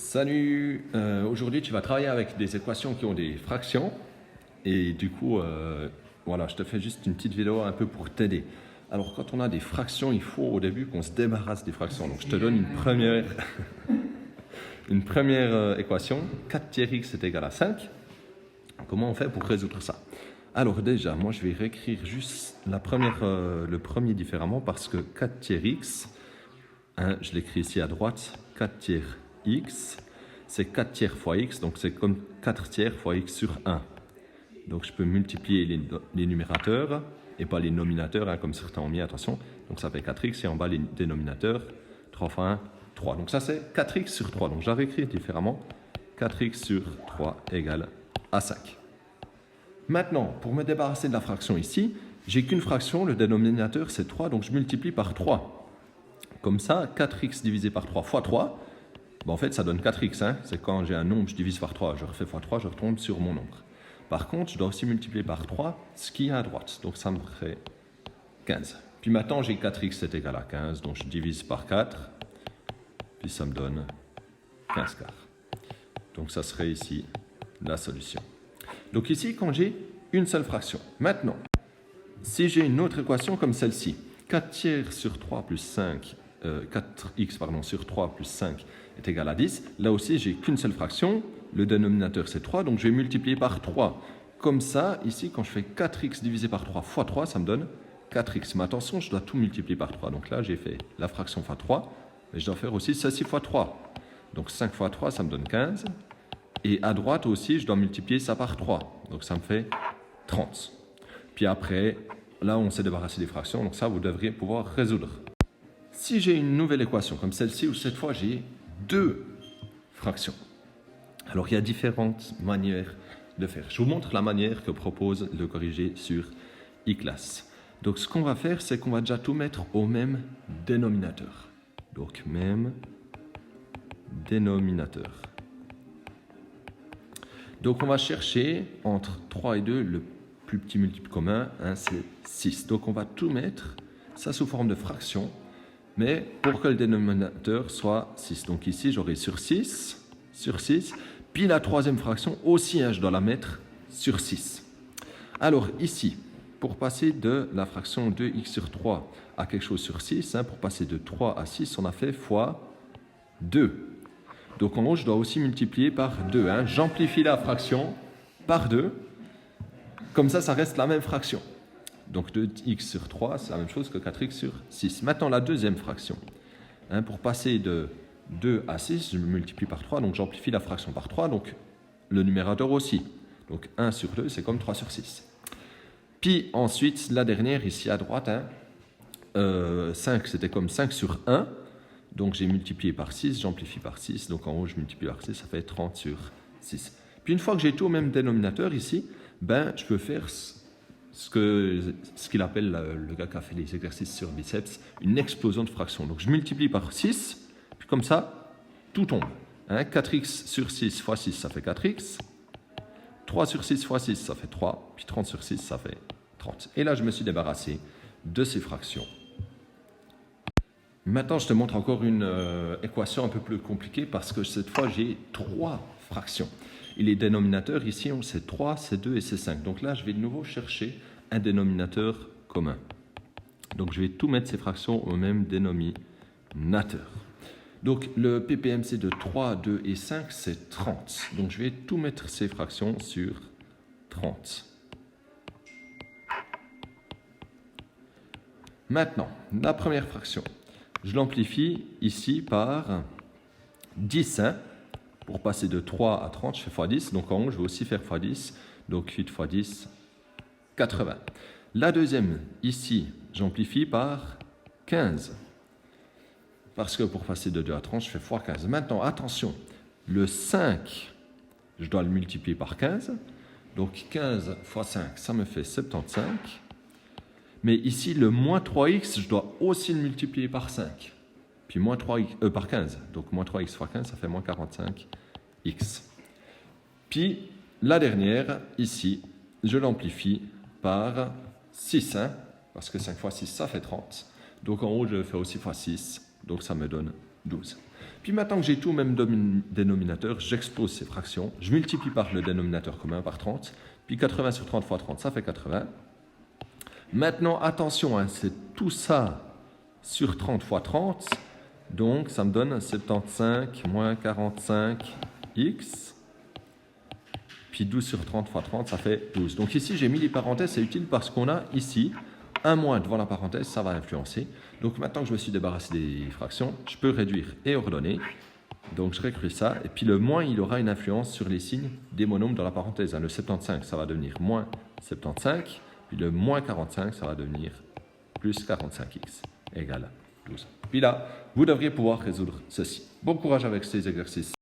Salut, aujourd'hui tu vas travailler avec des équations qui ont des fractions et du coup voilà, je te fais juste une petite vidéo un peu pour t'aider. Alors quand on a des fractions, il faut au début qu'on se débarrasse des fractions. Donc je te donne une première équation, 4 tiers x est égal à 5. Comment on fait pour résoudre ça? Alors déjà, moi je vais réécrire juste le premier différemment parce que 4 tiers x, je l'écris ici à droite, 4 tiers x, c'est 4 tiers fois x, donc c'est comme 4 tiers fois x sur 1. Donc je peux multiplier les numérateurs et pas les nominateurs, comme certains ont mis, attention. Donc ça fait 4x et en bas les dénominateurs, 3 fois 1, 3. Donc ça c'est 4x sur 3, donc je vais réécrire différemment, 4x sur 3 égale à 5. Maintenant, pour me débarrasser de la fraction ici, j'ai qu'une fraction, le dénominateur c'est 3, donc je multiplie par 3. Comme ça, 4x divisé par 3 fois 3, en fait ça donne 4x, c'est quand j'ai un nombre, je divise par 3, je refais fois 3, je retombe sur mon nombre. Par contre, je dois aussi multiplier par 3 ce qui est à droite, donc ça me ferait 15. Puis maintenant, j'ai 4x c'est égal à 15, donc je divise par 4, puis ça me donne 15 quarts. Donc ça serait ici la solution. Donc ici, quand j'ai une seule fraction. Maintenant, si j'ai une autre équation comme celle-ci, 4 tiers sur 3 plus 5, 4x sur 3 plus 5 est égal à 10. Là aussi, j'ai qu'une seule fraction. Le dénominateur, c'est 3, donc je vais multiplier par 3. Comme ça, ici, quand je fais 4x divisé par 3 fois 3, ça me donne 4x. Mais attention, je dois tout multiplier par 3. Donc là, j'ai fait la fraction fois 3, mais je dois faire aussi ceci fois 3. Donc 5 fois 3, ça me donne 15. Et à droite aussi, je dois multiplier ça par 3. Donc ça me fait 30. Puis après, là, on s'est débarrassé des fractions. Donc ça, vous devriez pouvoir résoudre. Si j'ai une nouvelle équation comme celle-ci, où cette fois, j'ai deux fractions. Alors, il y a différentes manières de faire. Je vous montre la manière que propose le corrigé sur iClass. Donc, ce qu'on va faire, c'est qu'on va déjà tout mettre au même dénominateur. Donc, même dénominateur. Donc, on va chercher entre 3 et 2, le plus petit multiple commun, c'est 6. Donc, on va tout mettre, ça sous forme de fraction, mais pour que le dénominateur soit 6. Donc, ici, j'aurai sur 6, puis la troisième fraction aussi, je dois la mettre sur 6. Alors, ici, pour passer de la fraction 2x sur 3 à quelque chose sur 6, pour passer de 3 à 6, on a fait fois 2. Donc en haut, je dois aussi multiplier par 2. J'amplifie la fraction par 2. Comme ça, ça reste la même fraction. Donc 2x sur 3, c'est la même chose que 4x sur 6. Maintenant, la deuxième fraction. Pour passer de 2 à 6, je multiplie par 3. Donc j'amplifie la fraction par 3. Donc le numérateur aussi. Donc 1 sur 2, c'est comme 3 sur 6. Puis ensuite, la dernière, ici à droite, 5, c'était comme 5 sur 1. Donc j'ai multiplié par 6, j'amplifie par 6, donc en haut je multiplie par 6, ça fait 30 sur 6. Puis une fois que j'ai tout au même dénominateur ici, je peux faire ce qu'il appelle, le gars qui a fait les exercices sur biceps, une explosion de fractions. Donc je multiplie par 6, puis comme ça, tout tombe. 4x sur 6 fois 6, ça fait 4x. 3 sur 6 fois 6, ça fait 3. Puis 30 sur 6, ça fait 30. Et là, je me suis débarrassé de ces fractions. Maintenant, je te montre encore une équation un peu plus compliquée parce que cette fois, j'ai 3 fractions. Et les dénominateurs, ici, c'est 3, c'est 2 et c'est 5. Donc là, je vais de nouveau chercher un dénominateur commun. Donc, je vais tout mettre ces fractions au même dénominateur. Donc, le PPMC de 3, 2 et 5, c'est 30. Donc, je vais tout mettre ces fractions sur 30. Maintenant, la première fraction. Je l'amplifie ici par 10. Pour passer de 3 à 30, je fais x 10. Donc en haut, je vais aussi faire x 10. Donc 8 x 10, 80. La deuxième, ici, j'amplifie par 15. Parce que pour passer de 2 à 30, je fais x 15. Maintenant, attention, le 5, je dois le multiplier par 15. Donc 15 x 5, ça me fait 75. Mais ici, le moins 3x, je dois aussi le multiplier par 5. Puis moins 3x, par 15. Donc moins 3x fois 15, ça fait moins 45x. Puis la dernière, ici, je l'amplifie par 6. Parce que 5 fois 6, ça fait 30. Donc en haut, je fais aussi fois 6. Donc ça me donne 12. Puis maintenant que j'ai tout au même dénominateur, j'expose ces fractions. Je multiplie par le dénominateur commun, par 30. Puis 80 sur 30 fois 30, ça fait 80. Maintenant, attention, hein, c'est tout ça sur 30 fois 30. Donc, ça me donne 75 moins 45x. Puis 12 sur 30 fois 30, ça fait 12. Donc ici, j'ai mis les parenthèses, c'est utile parce qu'on a ici un moins devant la parenthèse, ça va influencer. Donc maintenant que je me suis débarrassé des fractions, je peux réduire et ordonner. Donc je réécris ça, et puis le moins, il aura une influence sur les signes des monomes dans la parenthèse. Le 75, ça va devenir moins 75, puis le moins 45, ça va devenir plus 45x égale 12. Puis là, vous devriez pouvoir résoudre ceci. Bon courage avec ces exercices.